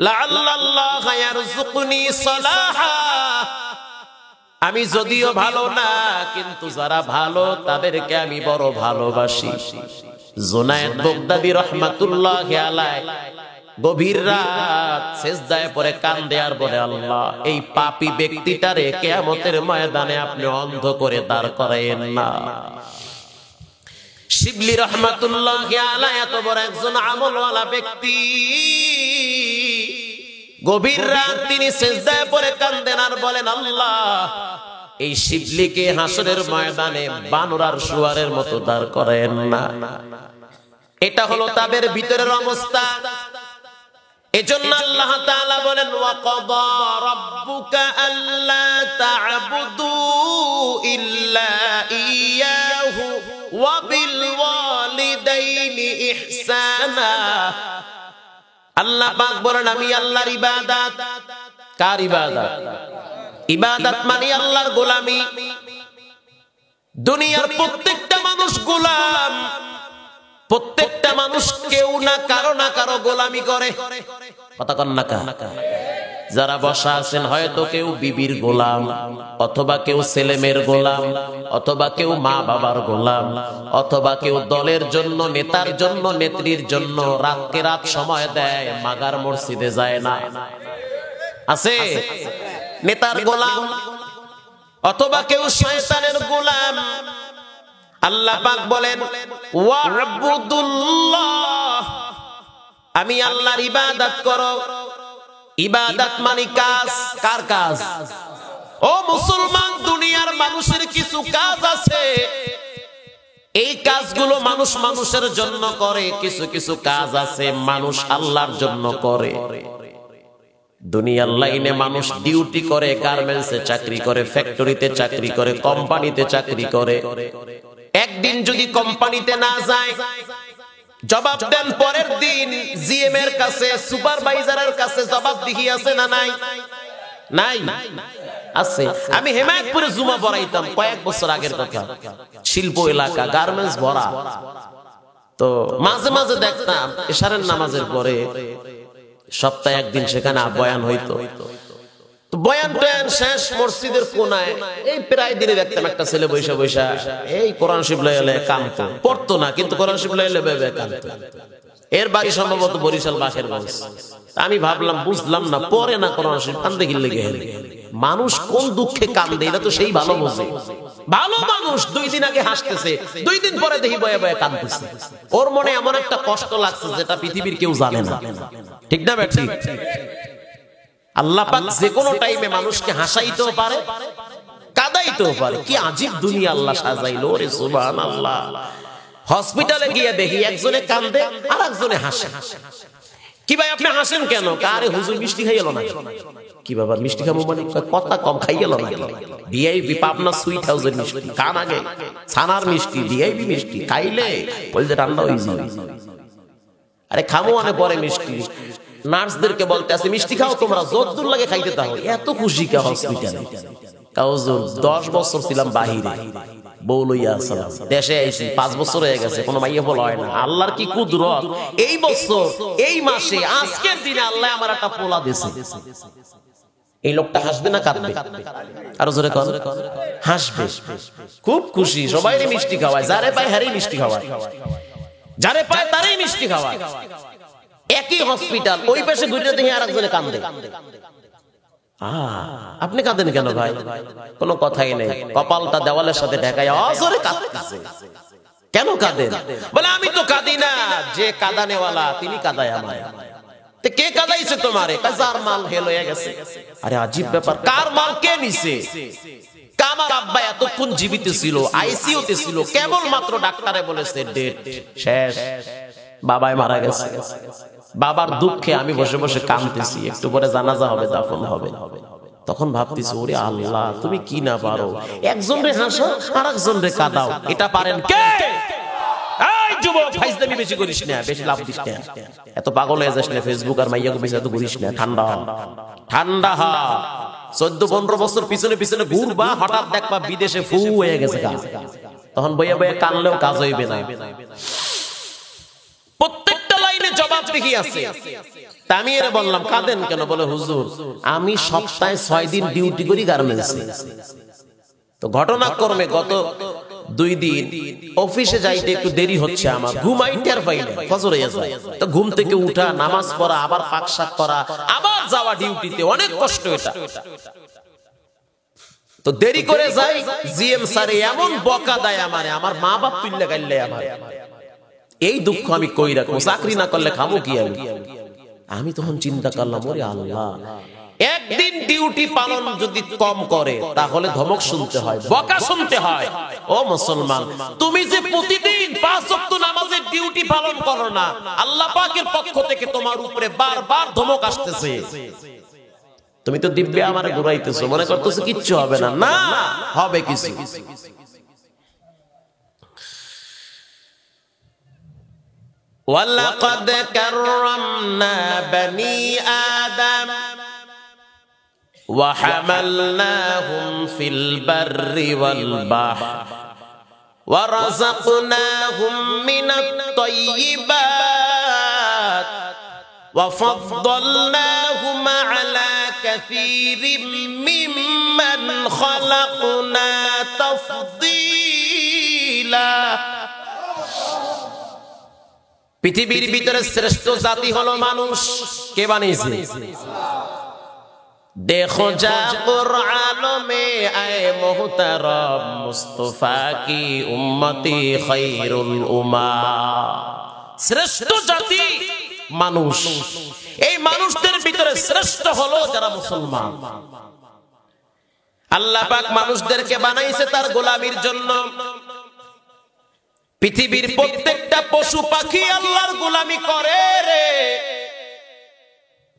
লাআল্লাল্লাহা ইয়ারযুকুনি সালাহা। আমি যদিও ভালো না কিন্তু যারা ভালো তাদেরকে আমি বড় ভালোবাসি। জুনায়েদ বাগদাদী রাহমাতুল্লাহি আলাইহি গভীর রাত সিজদায় পড়ে কান্দে আর বলে, আল্লাহ এই পাপী ব্যক্তিটারে কিয়ামতের ময়দানে আপনি অন্ধ করে দাঁড় করায়েন না। শিবলি রাহমাতুল্লাহি আলাইহি এত বড় একজন আমলওয়ালা ব্যক্তি, গভীর রাত তিনি সিজদায় পড়ে কান্দেন আর বলেন, আল্লাহ এই শিবলিকে হাসরের ময়দানে বানর আর শুয়ারের মতো দাঁড় করায়েন না। এটা হলো তাদের ভিতরের অবস্থা। এজন্য আল্লাহ তাআলা বলেন, ওয়া ক্বাদা রাব্বুকা আল্লা তা'বুদু ইল্লা ইয়্যাহু ওয়া বিল ওয়ালিদাইনি ইহসানা। আল্লাহ পাক বলেন, আমি আল্লাহর ইবাদত। কার ইবাদত? ইবাদত মানে আল্লাহর গোলামি। দুনিয়ার প্রত্যেকটা মানুষ গোলাম, প্রত্যেকটা মানুষ কেউ না কারো গোলামি করে। কথা কন না কা? যারা বসা আছেন হয়তো কেউ বিবির গোলাম, অথবা কেউ ছেলেমেয়ের গোলাম, অথবা কেউ মা বাবার গোলাম, অথবা কেউ দলের জন্য, নেতার জন্য, নেত্রীর জন্য রাতকে রাত সময় দেয়, মাগার মসজিদে যায় না। আছে নেতার গোলাম, অথবা কেউ শয়তানের গোলাম। আল্লাহ পাক বলেন, ওয়া'বুদুল্লাহ, আমি আল্লাহর ইবাদত করো। ইবাদত মানে কাজ। কার কাজ? ও মুসলমান, দুনিয়ার মানুষের কিছু কাজ আছে, এই কাজগুলো মানুষ মানুষের জন্য করে। কিছু কিছু কাজ আছে মানুষ আল্লাহর জন্য করে। দুনিয়ার লাইনে মানুষ ডিউটি করে, গার্মেন্টসে চাকরি করে, ফ্যাক্টরিতে চাকরি করে, কোম্পানিতে চাকরি করে। একদিন যদি কোম্পানিতে না যায়, জবাব দেন পরের দিন জিএম এর কাছে, সুপারভাইজারের কাছে জবাবদিহি আছে না নাই? নাই, আছে। আমি হেমায়তপুরে জুমা পড়াইতাম কয়েক বছর আগের কথা। শিল্প এলাকা, গার্মেন্টস ভরা। তো মাঝে মাঝে দেখতাম এশারের নামাজের পরে সপ্তাহে একদিন সেখানে বয়ান হইতো। বয়ান টয়ান শেষ, মসজিদের কোনায় এই প্রায় দিনে দেখতাম একটা ছেলে বৈশা বৈশা এই কোরআন শরীফ লইলে কাঁদতো। পড়তো না কিন্তু কোরআন শরীফ লইলে বেবে কাঁদতো। এর বাড়ি সম্ভবত বরিশাল বাকেরগঞ্জ। আমি ভাবলাম, বুঝলাম না, পরে না কোরআন শরীফ কান্দে গিলে গেলে মানুষ কোন দুঃখে কান্দে এটা তো সেই ভালো বোঝে। ভালো মানুষ 2 দিন আগে হাসতেছে, 2 দিন পরে দেখি বয়ে বয়ে কাঁদতেছে। ওর মনে এমন একটা কষ্ট লাগছে যেটা পৃথিবীর কেউ জানে না। ঠিক না বেঠি? আল্লাহ পাক যে কোনো টাইমে মানুষকে হাসাইতেও পারে, কাদাইতেও পারে। কি আজীব দুনিয়া আল্লাহ সাজাইলো রে, সুবহানাল্লাহ। হসপিটালে গিয়ে দেখি একজনে কান্দে আর একজনে হাসে। কি ভাই আপনি হাসেন কেন? আরে হুজুর মিষ্টি খাই এলো না। কি বাবা মিষ্টি খাবো মানে? কথা কম খাই গেল না। ভিআইপি পাবনা সুইট হাউসের মিষ্টি কান আগে, ছানার মিষ্টি, ভিআইপি মিষ্টি খাইলে বলতে ঠান্ডা হয়ে যায়। আরে খামো মানে পরে মিষ্টি। নার্সদেরকে বলতে আছে মিষ্টি খাও তোমরা, যদ্দুর লাগে খাইতে তাও। এত খুশি কে হসপিটালে? কাউজুর 10 বছর ছিলাম বাহিরে, বউ লইয়া আসলাম, দেশে আইছি 5 বছর হয়ে গেছে, কোনো মাইয়া বলা হয় না। আল্লাহর কি কুদরত! এই বছর এই মাসে আজকের দিনে আল্লাহ আমার একটা পোলা দিয়েছে। এই লোকটা হাসবে না কাঁদবে? আরো জোরে কর। হাসবে, খুব খুশি। সবাই মিষ্টি খাওয়ায়, যারে পায় হারেই মিষ্টি খাওয়ায়, যারে পায় তারই মিষ্টি খাওয়ায়। একই হসপিটাল, ওই পাশে ঘুরে দেখি আর একজনে কান্দে। আপনি কাঁদেন কেন ভাই? কোনো কথাই নেই, কপালটা দেওয়ালের সাথে ঢাকায় অজরে কাঁদতেছে। কেন কাঁদেন? বলে আমি তো কাঁদি না, যে কাঁদানেওয়ালা তিনি কাঁদায় আমায়। তো কে কাঁদাইছে তোমারে? যার মাল হেল হয়ে গেছে। আরে আজীব ব্যাপার, কার মাল কে নিছে? আমার আব্বা এতক্ষণ জীবিত ছিল, আইসিইউতে ছিল, কেবল মাত্র ডাক্তারে বলেছে ডেট শেষ, বাবাই মারা গেছে। বাবার দুঃখে আমি বসে বসে কাঁদতেছি, একটু পরে জানাজা হবে, দাফন হবে। তখন ভাবতেছি ওরে আল্লাহ তুমি কি না পারো, একজন রে হাসো আর একজন রে কাঁদাও, এটা পারেন কে? এই যুবক ফাইজলামি বেশি করিস না, বেশি লাভ দিস না, এত পাগল হয়ে যাস না, ফেসবুক আর মাইয়াকে বেশি এত ঘুরিস না। ঠান্ডা ঠান্ডা হা। 14-15 বছর পিছনে পিছনে ঘুরবা, হঠাৎ দেখবা বিদেশে ফু হয়ে গেছে কাজ। তখন বইয়া বইয়া কানলেও কাজ হইবে না। প্রত্যেকটা লাইনে জবাব দেখি আছে। আমি এর বললাম কাঁদেন কেন? বলে হুজুর আমি সপ্তাহে 6 দিন ডিউটি করি গার্মেন্টসে। তো ঘটনাক্রমে গত 2 দিন অফিসে যাইতে একটু দেরি হচ্ছে, আমার ঘুমাইতে আর পাই না, ফজর হয়ে যায়। তো ঘুম থেকে উঠা, নামাজ পড়া, আবার পাকশাক করা, আবার যাওয়া ডিউটিতে, অনেক কষ্ট এটা। তো দেরি করে যাই, জিএম স্যার এমন বকা দেয় আমারে, আমার মা বাপ তুইল্লা গাইলে আমার। এই দুঃখ আমি কই রাখবো? চাকরি না করলে খাবো কি আমি? আমি তখন চিন্তা করলাম ওরে আল্লাহ, একদিন ডিউটি পালন যদি কম করে তাহলে ধমক শুনতে হয়, বকা শুনতে হয়। ও মুসলমান, তুমি যে প্রতিদিন 5 ওয়াক্ত নামাজের ডিউটি পালন করো না, আল্লাহ পাকের পক্ষ থেকে তোমার উপরে বারবার ধমক আসতেছে। তুমি তো দিব্যে আমারে ঘুরাইতেছো, মনে করতেছো কিচ্ছু হবে না। না, হবে কিছু। وَلَقَدْ كَرَّمْنَا بَنِي آدَمَ وَحَمَلْنَاهُمْ فِي الْبَرِّ وَالْبَحْرِ وَرَزَقْنَاهُمْ مِنَ الطَّيِّبَاتِ وَفَضَّلْنَاهُمْ عَلَى كَثِيرٍ مِّمَّنْ خَلَقْنَا تَفْضِيلًا। পৃথিবীর ভিতরে শ্রেষ্ঠ জাতি হলো মানুষ। কে বানিয়েছে? দেখো যা কুরআন মে আয়ে মুহতারাম মুস্তাফা কি উম্মতি খায়রুল উম্মাহ। শ্রেষ্ঠ জাতি মানুষ। এই মানুষদের ভিতরে শ্রেষ্ঠ হলো যারা মুসলমান। আল্লাহ পাক মানুষদেরকে বানাইছে তার গোলামির জন্য। পৃথিবীর প্রত্যেকটা পশু পাখি আল্লাহর গোলামি করে রে,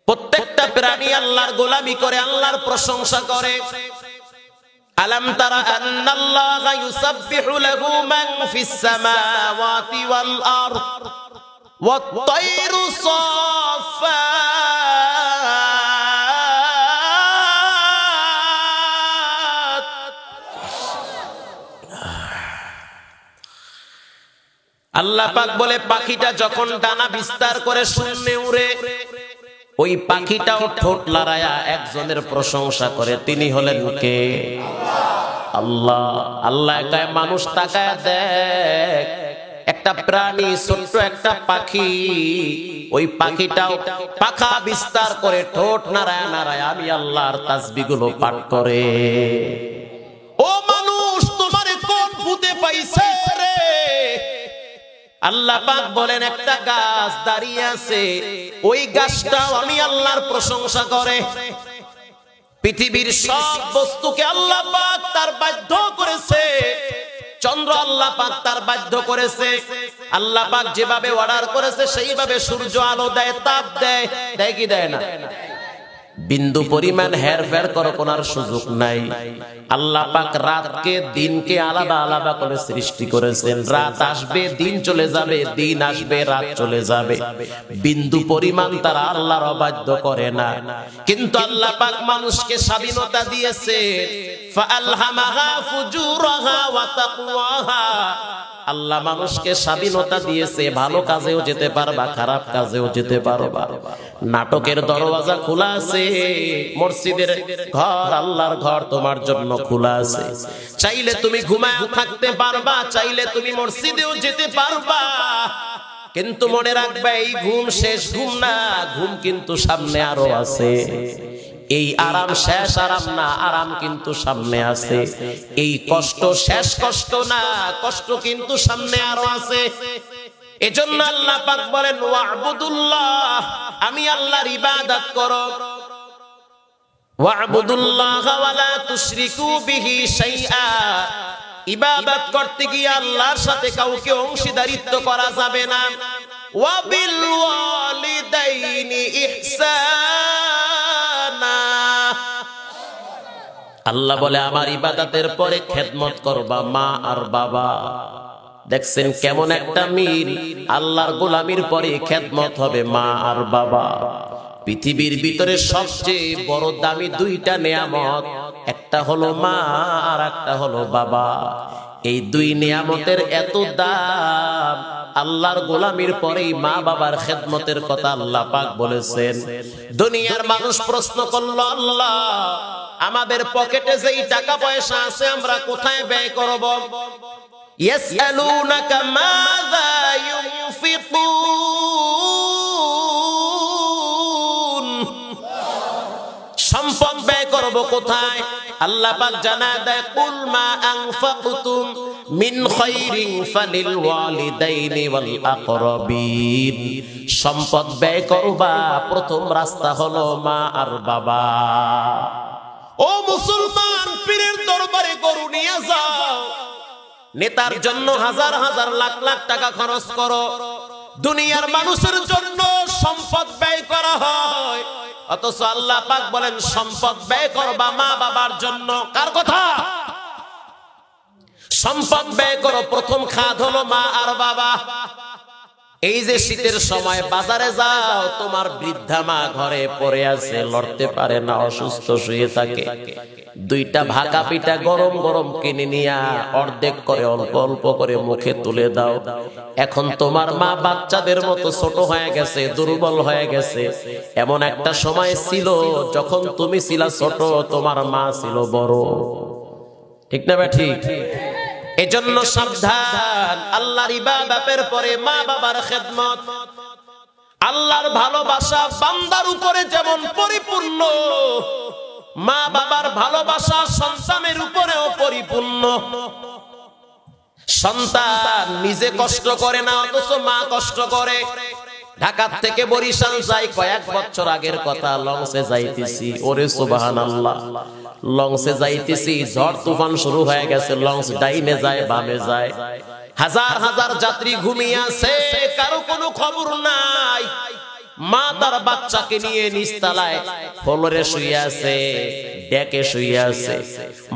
প্রত্যেকটা প্রাণী আল্লাহর গোলামি করে, আল্লাহর প্রশংসা করে। আলাম তারা আন্নাল্লাহা ইউসাব্বিহু লাহু মান ফিস সামাওয়াতি ওয়াল আরদ ওয়াত তায়রু সাফফাত। আল্লাহ পাক বলে পাখিটা যখন ডানা বিস্তার করে শূন্যে উড়ে, ওই পাখিটাও ঠোঁট লড়ায়া একজনের প্রশংসা করে, তিনি হলেন কে? আল্লাহ। আল্লাহ কয় মানুষ তাকায় দেখ, একটা প্রাণী, ছোট্ট একটা পাখি, ওই পাখিটাও পাখা বিস্তার করে ঠোঁট নাড়ায় নাড়ায় আমি আল্লাহর তাসবিহগুলো পাঠ করে। ও মানুষ, তোমারে কোন ভূতে পাইছে রে? আল্লাহ পাক বলেন একটা গাছ দাঁড়িয়ে আছে, ওই গাছটাও আমি আল্লাহর প্রশংসা করে। পৃথিবীর সব বস্তুকে আল্লাহ পাক তার বাধ্য করেছে, চন্দ্র আল্লাহ পাক তার বাধ্য করেছে। আল্লাহ পাক যেভাবে অর্ডার করেছে সেইভাবে সূর্য আলো দেয়, তাপ দেয়, দেয় কি দেয় না? বিন্দু পরিমাণ হেরফের করার কোনো সুযোগ নাই। আল্লাহ পাক রাতকে দিনকে আলাদা আলাদা করে সৃষ্টি করেছেন। রাত আসবে দিন চলে যাবে, দিন আসবে রাত চলে যাবে, বিন্দু পরিমাণ তারা আল্লাহর অবাধ্য করে না। কিন্তু আল্লাহ পাক মানুষকে স্বাধীনতা দিয়েছে, ফাআলহামাহা ফুজুরাহা ওয়া তাকওয়াহা। আল্লাহ মানুষকে স্বাধীনতা দিয়েছে, ভালো কাজেও যেতে পারবা, খারাপ কাজেও যেতে পারবা। নাটকের দরওয়াজা খোলা আছে, মসজিদের ঘর আল্লাহর ঘর তোমার জন্য খোলা আছে। চাইলে তুমি ঘুমায় থাকতে পারবা, চাইলে তুমি মসজিদেও যেতে পারবা। কিন্তু মনে রাখবে এই ঘুম শেষ ঘুম না, ঘুম কিন্তু সামনে আরো আছে। এই আরাম শেষ আরাম না, আরাম কিন্তু সামনে আছে। এই কষ্ট শেষ কষ্ট না, কষ্ট কিন্তু সামনে আরো আছে। এজন্য আল্লাহ পাক বলেন ওয়া'বুদুল্লাহ, আমি আল্লাহর ইবাদত করো। ওয়া'বুদুল্লাহ ওয়া লা তুশরিকু বিহি শাইআ। ইবাদত করতে গিয়ে আল্লাহর সাথে কাউকে অংশীদারিত্ব করা যাবে না। ওয়া বিল ওয়ালিদাইনি ইহসানা। আল্লাহ বলে আমার ইবাদতের পরে খেদমত করবা মা আর বাবা। দেখছেন কেমন একটা মিল, আল্লাহর গোলামির পরে খেদমত হবে মা আর বাবা। পৃথিবীর ভিতরে সবচেয়ে বড় দামি দুইটা নেয়ামত, একটা হলো মা আর একটা হলো বাবা। এই দুই নেয়ামতের এত দাম, আল্লাহর গোলামির পরেই মা বাবার খেদমতের কথা আল্লাহ পাক বলেছেন। দুনিয়ার মানুষ প্রশ্ন করলো, আল্লাহ আমাদের পকেটে যেই টাকা পয়সা আছে আমরা কোথায় ব্যয় করব? ইয়াসআলুনাকা মাযা ইউনফিকুন। সম্পদ ব্যয় করব কোথায়? আল্লাহ পাক জানায় দেয়, কুল মা আনফাকতুম মিন খায়রিন ফালিল ওয়ালিদাইনি ওয়াল আকরাবিন। সম্পদ ব্যয় করবা, প্রথম রাস্তা হলো মা আর বাবা। ও মুসলমান, পীরের দরবারে গরু নিয়ে যাও, নেতার জন্য হাজার হাজার লাখ লাখ টাকা খরচ করো, দুনিয়ার মানুষের জন্য সম্পদ ব্যয় করা হয়। অথচ আল্লাহ পাক বলেন সম্পদ ব্যয় করবা মা বাবার জন্য। কার কথা? সম্পদ ব্যয় করো, প্রথম খাত হলো মা আর বাবা। এই যে শীতের সময় বাজারে যাও, তোমার বৃদ্ধা মা ঘরে পড়ে আছে, লড়তে পারে না, অসুস্থ শুয়ে থাকে। দুইটা ভাকা পিঠা গরম গরম কিনে নিয়া অর্ধেক করে অল্প অল্প করে মুখে তুলে দাও। এখন তোমার মা বাচ্চাদের মতো ছোট হয়ে গেছে, দুর্বল হয়ে গেছে। এমন একটা সময় ছিল যখন তুমি ছিলা ছোট, তোমার মা ছিল বড়। ঠিক না ঠিক? এজন্য সাবধান, আল্লাহর ইবাদতের পরে মা বাবার খেদমত। আল্লাহর ভালোবাসা বান্দার উপরে যেমন পরিপূর্ণ, মা বাবার ভালোবাসা সন্তানের উপরেও পরিপূর্ণ। সন্তান নিজে কষ্ট করে না, অথচ মা কষ্ট করে। ঢাকা থেকে বরিশাল যাই, কয়েক বছর আগের কথা, লঞ্চে যাইতেছি, ওরে সুবহানাল্লাহ, লঞ্চে যাইতেছি, ঝড় তুফান শুরু হয়ে গেছে, লঞ্চ ডাইনে যায় বামে যায়, হাজার হাজার যাত্রী ঘুমিয়ে আছে, কারো কোনো খবর নাই। মা তার বাচ্চাকে নিয়ে নিচতলায় ফ্লোরে শুয়ে আছে, ডেকে শুয়ে আছে।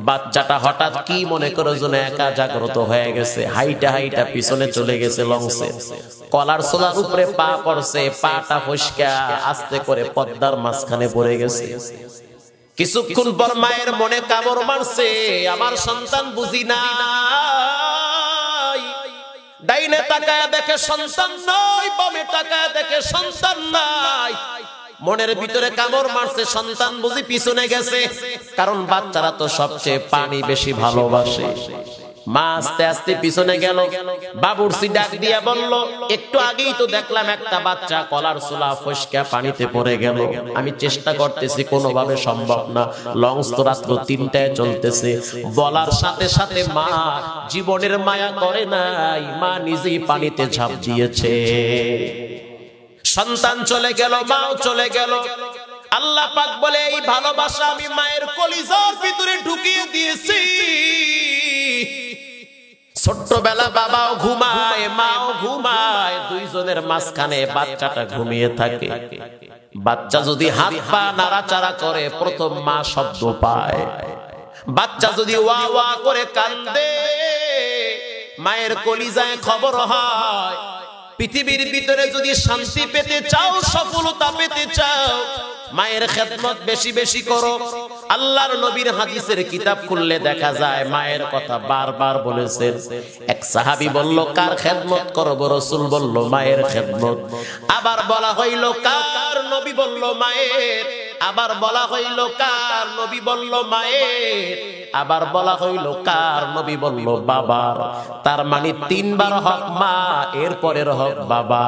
বাচ্চাটা হঠাৎ কি মনে করে যেন একা জাগ্রত হয়ে গেছে, হাইটা হাইটা পিছনে চলে গেছে লঞ্চে। কলার সোলার উপরে পা পড়ছে, পাটা ফসকা আস্তে করে পদ্মার মাঝখানে পড়ে গেছে। কিছুক্ষণ পর মায়ের মনে কামড় মারছে, আমার সন্তান বুঝি না। ডাইনে তাকায় দেখে সন্তান নাই, বামে তাকায় দেখে সন্তান নাই। মনের ভিতরে কামড় মারছে, সন্তান বুঝি পিছনে গেছে। কারণ বাচ্চারা তো সবচেয়ে পানি বেশি ভালোবাসে। মা আস্তে আস্তে পিছনে গেল, বাবুর্চি ডাক দিয়া বলল, একটু আগেই তো দেখলাম একটা বাচ্চা কলার সোলা ফসকা পানিতে পড়ে গেল। আমি চেষ্টা করতেছি, কোনোভাবে সম্ভব না, লঞ্চ তো রাত্র 3টায় চলতেছে। বলার সাথে সাথে মা জীবনের মায়া করে নাই, মা নিজেই পানিতে ঝাঁপ দিয়েছে। সন্তান চলে গেল, মাও চলে গেল। আল্লাহ পাক বলে এই ভালোবাসা আমি মায়ের কলিজার ভিতরে ঢুকিয়ে দিয়েছি। ছোট্টবেলা বাবাও ঘুমায়, মাও ঘুমায়, দুইজনের মাঝখানে বাচ্চাটা ঘুমিয়ে থাকে। বাচ্চা যদি হাত পা নাড়াচাড়া করে প্রথম মা শব্দ পায়। বাচ্চা যদি ওয়া ওয়া করে কান্দে মায়ের কলিজায় খবর হয়। পৃথিবীর ভিতরে যদি শান্তি পেতে চাও, সফলতা পেতে চাও, মায়ের খেদমত বেশি বেশি করো। আল্লাহর নবীর হাদিসের কিতাব খুললে দেখা যায় মায়ের কথা বারবার বলেছেন। এক সাহাবী বলল কার খেদমত করব? রাসূল বলল মায়ের খেদমত। আবার বলা হইল কার? নবী বলল মায়ের। আবার বলা হইল কার? নবী বলল মায়ের। আবার বলা হইল কার? নবী বলল বাবার। তার মানে তিনবার হক মা, এরপরের হক বাবা।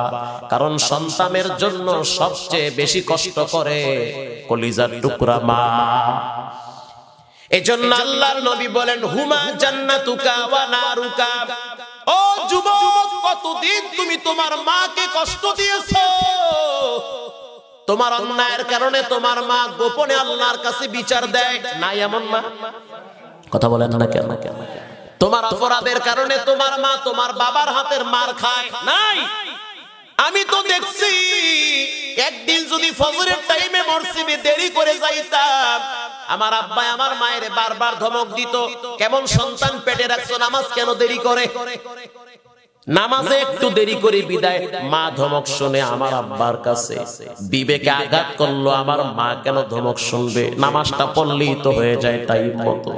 কারণ সন্তানের জন্য সবচেয়ে বেশি কষ্ট করে কলিজার টুকরা মা। এজন্য আল্লাহর নবী বলেন হুমা জান্নাতুকা ওয়া নারুকা। ও যুবক, কতদিন তুমি তোমার মাকে কষ্ট দিয়েছো? তোমার অন্যায়ের কারণে তোমার মা গোপনে আল্লাহর কাছে বিচার দেয় না, এমন মা? কথা বলেন না কেন? তোমার অপরাধের কারণে তোমার মা তোমার বাবার হাতের মার খায় নাই? আমি তো দেখছি একদিন যদি ফজরের টাইমে মসজিদে দেরি করে যাইতাম, আমার আব্বা আমার মায়ের বারবার ধমক দিত, কেমন সন্তান পেটে রাখছো, নামাজ কেন দেরি করে? নামাজে একটু দেরি করে বিদায়, মা ধমক শুনে আমার আব্বার কাছে বিবেকে আঘাত করলো, আমার মা কেন ধমক শুনবে? নামাজটা পড়লেই তো হয়ে যায় তাই মতো।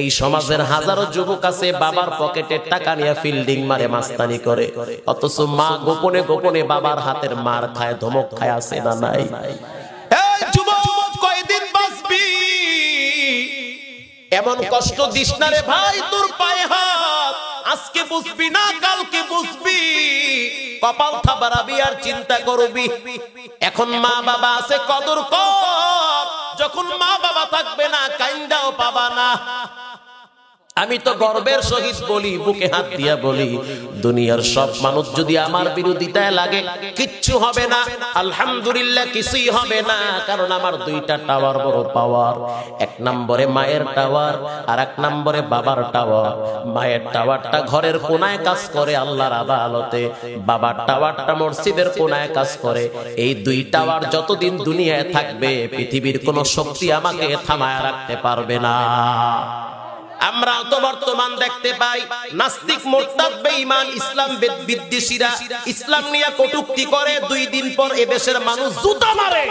এই সমাজের হাজারো যুবক আছে বাবার পকেটে টাকা নিয়ে ফিল্ডিং মারে, মাস্তানি করে, অথচ মা গোপনে গোপনে বাবার হাতের মার খায়, ধমক খায়, আছে না নাই? এই যুবক, কয়দিন বাঁচবি? এমন কষ্ট দিস না রে ভাই, তোর পায়ে হাত। আজকে বুঝবি না, কালকে বুঝবি, কপাল থাবারাবি আর চিন্তা করবি। এখন মা বাবা আছে, কদর কর। যখন মা বাবা থাকবে না, কাইন্দাও পাবা না। আমি তো গর্বের সহিত বলি, বুকে হাত দিয়া বলি, দুনিয়ার সব মানুষ যদি আমার বিরোধিতায় লাগে কিচ্ছু হবে না, আলহামদুলিল্লাহ, কিছুই হবে না। কারণ আমার দুইটা টাওয়ার বড় পাওয়ার। এক নম্বরে মায়ের টাওয়ার, আর এক নম্বরে বাবার টাওয়ার। মায়ের টাওয়ারটা ঘরের কোনায় কাজ করে আল্লাহর আদালতে, বাবার টাওয়ারটা মসজিদের কোনায় কাজ করে। এই দুই টাওয়ার যতদিন দুনিয়ায় থাকবে, পৃথিবীর কোন শক্তি আমাকে থামায় রাখতে পারবে না। আমরা তো বর্তমান দেখতে পাই নাস্তিক, মুরতাদ, বেঈমান, ইসলাম বিদ্বেষীরা ইসলাম নিয়ে কটূক্তি করে, 2 দিন পর এদেশের মানুষ জুতা মারে।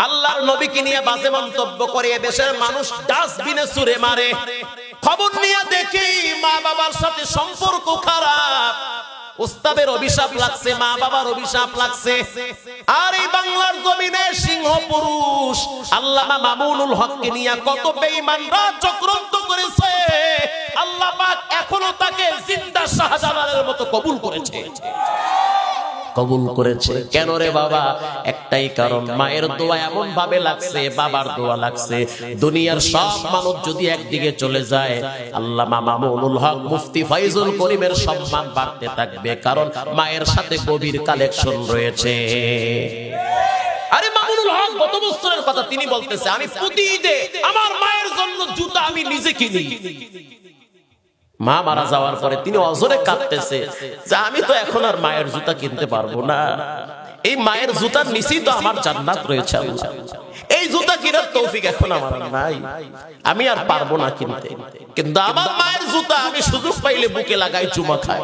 আল্লাহর নবীকে নিয়ে বাজে মন্তব্য করে, এদেশের মানুষ ডাস্টবিনে ছুঁড়ে মারে। খবর নিয়ে দেখি মা বাবার সাথে সম্পর্ক খারাপ, উস্তাদের অভিশাপ লাগছে, মা বাবার অভিশাপ লাগছে। আর এই বাংলার জমিনে সিংহ পুরুষ আল্লামা মামুনুল হককে নিয়ে কত বেঈমানরা চক্রান্ত করেছে। আল্লাহ পাক এখনো তাকে জিন্দা শাহজালালের মতো কবুল করেছে, কবুল করেছে। কেন রে বাবা? একটাই কারণ, মায়ের দোয়া এমন ভাবে লাগছে, বাবার দোয়া লাগছে। দুনিয়ার সব মানুষ যদি একদিকে চলে যায়, আল্লামা মামুনুল হক মুফতি ফয়জুল করিমের সম্মান বাড়তে থাকবে, কারণ মায়ের সাথে গভীর কালেকশন রয়েছে। আরে মামুনুল হক গত বছরের কথা তিনি বলতেছে, আমি প্রতি ঈদে আমার মায়ের জন্য জুতা আমি নিজে কিনি। মা মারা যাওয়ার পরে তিনি অজরে কাঁদতেছে যে আমি তো এখন আর মায়ের জুতা কিনতে পারবো না, এই মায়ের জুতার নিচেই তো আমার জান্নাত রয়েছে, এই জুতা কেনার তৌফিক এখন আমার নাই, আমি আর পারবো না কিনতে। কিন্তু আমার মায়ের জুতা আমি সুযোগ পাইলে বুকে লাগাই, চুমা খাই।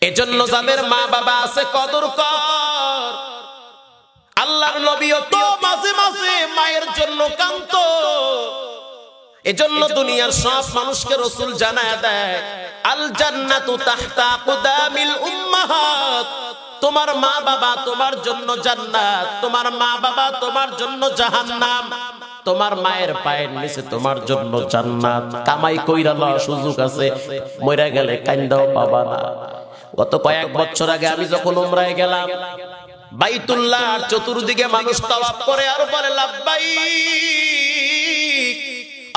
এজন্য যাদের মা বাবা আছে কদর কর। আল্লাহর নবীও তো মাঝে মাঝে মায়ের জন্য কাঁদতো। এজন্য দুনিয়ার সব মানুষকে রাসূল জানায়া দেয়, আল জান্নাতু তাহতা আকদামিল উম্মাহাত। তোমার মা বাবা তোমার জন্য জান্নাত, তোমার মা বাবা তোমার জন্য জাহান্নাম। তোমার মায়ের পায়ের নিচে তোমার জন্য জান্নাত। কামাই কইরা লওয়ার সুযোগ আছে, মইরা গেলে কান্দাও পাবা না। গত কয়েক বছর আগে আমি যখন উমরায় গেলাম, বাইতুল্লাহর চতুর্দিকে মানুষ তাওয়াফ করে আর বলে লাব্বাইক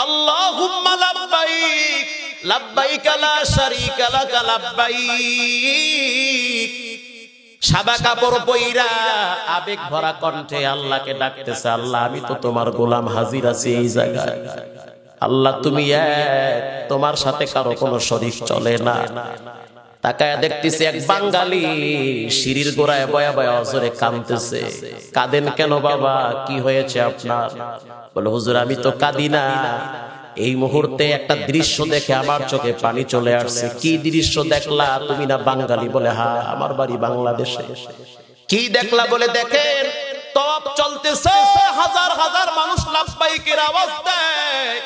আল্লাহুম্মা লাব্বাইক লাব্বাইক লা শারীকা লাক লাব্বাইক। সাদা কাপড় পইরা আবেগ ভরা কণ্ঠে আল্লাহকে ডাকতেছে, আল্লাহ আমি তো তোমার গোলাম, হাজির আছি এই জায়গায়। আল্লাহ তুমি এক, তোমার সাথে কারো কোনো শরীক চলে না। তাকায় দেখতেছে এক বাঙালি সিঁড়ির গোড়ায় বয়া বয়া অজরে কাঁদতেছে। কাঁদেন কেন বাবা, কি হয়েছে আপনার? বলে হুজুর আমি তো কাঁদি না, এই মুহূর্তে একটা দৃশ্য দেখে আমার চোখে পানি চলে আসছে। কি দৃশ্য দেখলা? তুমি না বাঙালি? বলে হ্যাঁ, আমার বাড়ি বাংলাদেশে। কি দেখলা? বলে দেখেন তওয়াফ চলতেছে, হাজার হাজার মানুষ লাব্বাইকের আওয়াজ দেয়।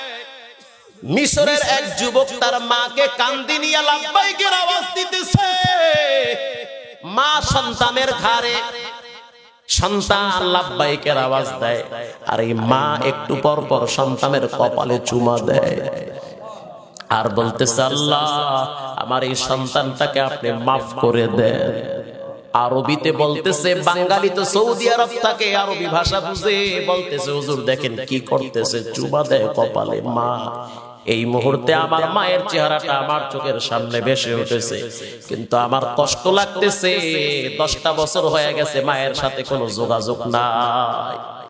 মিশরের এক যুবক তার মাকে কান্দি নিয়ে লাব্বাইকের আওয়াজ দিতেছে। মা সন্তানের ঘাড়ে, সন্তান লাব্বাইকের আওয়াজ দেয়, আর এই মা একটু পর পর সন্তানের কপালে চুমা দেয় আর বলতেছে, আল্লাহ আমার এই সন্তানটাকে আপনি মাফ করে দেন। আরবিতে বলতেছে, বাঙালি তো সৌদি আরব থাকে, আরবি ভাষা বুঝে, বলতেছে হুজুর দেখেন কি করতেছে, চুমা দেয় কপালে মা। এই মুহূর্তে আমার মায়ের চেহারাটা আমার চোখের সামনে ভেসে উঠেছে, কিন্তু আমার কষ্ট লাগতেছে। 10টা বছর হয়ে গেছে মায়ের সাথে কোনো যোগাযোগ নাই।